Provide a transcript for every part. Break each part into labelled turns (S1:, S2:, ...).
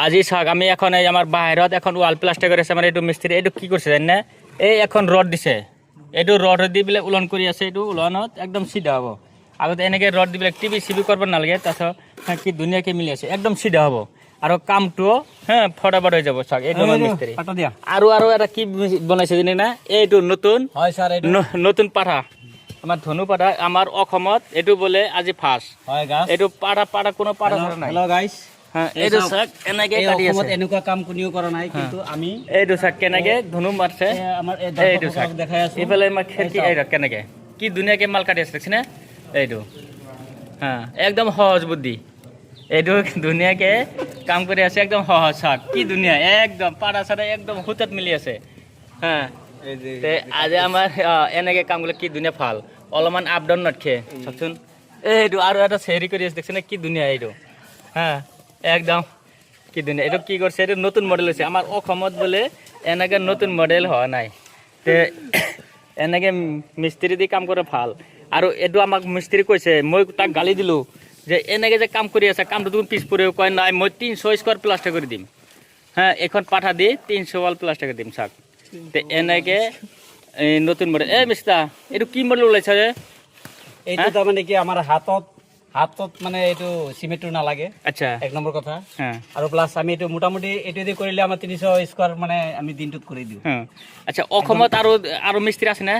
S1: আজি চাওক আমি এখন এই আমার বাহিৰত এখন ওয়াল প্লাস্টার করেছে আমার এইটো মিস্ত্রি এইটো কি করছে জানেন না এই এখন রড দিছে এইটো রড দি পেলাই উলন কৰি আছে এইটো উলনত একদম সিধা হব আগতে এনেকে রড দি পেলাই টিভি সিবি করব নালাগে তাছত কি ধুনীয়াকে মিলি আছে একদম সিধা হব আৰু কামটো হ্যাঁ ফটাফট হৈ যাব চাওক এইটো মিস্ত্রি আৰু এটা কি বনাইছে জানেন না এইটো নতুন
S2: হয় স্যার এইটো
S1: নতুন পাঠা আমার ধনু পাঠা আমার অসমত এইটো বলে আজি ফার্স্ট
S2: হয় গাইস
S1: এইটো পাঠা কোনো পাঠা নাই
S2: হ্যালো গাইস
S1: হ্যাঁ এইটো চাওক এনেকে কাটি আছে
S2: এনেকুৱা কাম কোনেও কৰা নাই কিন্তু আমি
S1: এইটো চাওক কেনেকে ধনু মারছে
S2: আমাৰ এই
S1: এইটো চাওক
S2: দেখাই আছো
S1: এইফালে আমাৰ খেতি এই কেনেকে কি ধুনীয়াকে মাল কাটি আছে দেখছিনে এইটো হ্যাঁ একদম সহজ বুদ্ধি এইটো ধুনীয়াকে কাম কৰি আছে একদম সহজ চাওক কি ধুনীয়া একদম পাৰা চাৰা একদম হুতত মিলি আছে হ্যাঁ তে আজি আমাৰ এনেকে কাম কৰিলে কি ধুনীয়া ভাল অলপমান আপ ডাউন নাথকে চাওকচোন এইটো আৰু এটা চেৰি কৰি আছে দেখছিনে কি ধুনীয়া এইটো হ্যাঁ একদম কি ধুনীয়া এইটো কি কৰিছে এইটো নতুন মডেল হৈছে আমাৰ অসমত বোলে এনেকে নতুন মডেল হোৱা নাই তে এনেকে মিস্ত্রি দি কাম কৰে ভাল আৰু এইটো আমাক মিস্ত্রি কৈছে মই তাক গালি দিলোঁ যে এনেকে যে কাম কৰি আছে কামটো তুমি পিছ পৰি কয় নাই মই 300 স্কোয়ার প্লাস্টার কৰি দিম হ্যাঁ এখন পাঠা দি 300 ওয়াল প্লাস্টার কৰি দিম চাওক তে এনেকে নতুন মডেল মিস্তা এইটো কি মডেল ওলাইছে
S2: এইটো তাৰমানে কি আমাৰ হাতত মানে এইটো সিমেন্টটো নালাগে
S1: আচ্ছা
S2: এক নম্বৰ কথা
S1: হ্যাঁ
S2: আৰু প্লাস আমি এইটো মোটামুটি এইটো দি কৰিলে আমাৰ 300 স্কোয়ার মানে আমি দিনটোত কৰি দিওঁ
S1: হ্যাঁ আচ্ছা অসমত আৰু মিস্ত্রি আছে না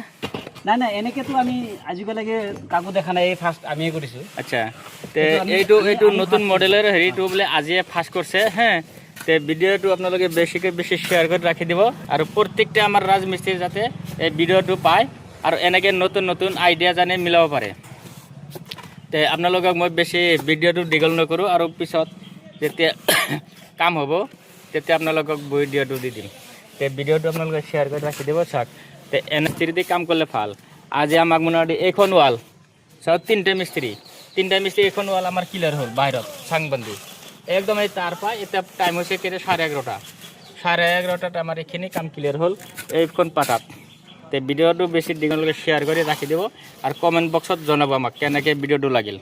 S2: নাই এনেকেতো আমি আজিলৈকে কাকো দেখা নাই এই ফাৰ্ষ্ট আমিয়ে কৰিছো
S1: আচ্ছা তে এইটো নতুন মডেলের হেৰিটো বোলে আজিয়ে ফাৰ্ষ্ট করছে হ্যাঁ তে ভিডিওটো আপোনালোকে বেছি শেয়ার করে রাখি দিব আর প্রত্যেকটা আমার রাজমিস্ত্রি যাতে এই ভিডিওটো পায় আর এনেকে নতুন আইডিয়া জানে মিলাব পারে তে আপোনালোকক মই বেছি ভিডিওটো দীঘল নকৰোঁ আৰু পিছত যেতিয়া কাম হ'ব তেতিয়া আপোনালোকক ভিডিওটো দি দিম তে ভিডিওটো আপোনালোকে শেয়ার করে রাখি দিব চাওক তে মিস্ত্রি দিয়ে কাম করলে ভাল আজি আমাক মোটামুটি এইখন ওয়াল চাওক তিনটা মিস্ত্রি এখন ওয়াল আমার ক্লিয়ার হল বাহিৰত চাংবন্দি একদম এই তার পায় এটা টাইম হয়েছে কেটে 11:30 আমার এখানে কাম ক্লিয়ার হল এইখন পাঠাত তে ভিডিওটো বেছি দীঘলকে শেয়ার করে রাখি দিব আর কমেন্ট বক্সত জনাব আমাক কেনেকৈ ভিডিওটো লাগিল।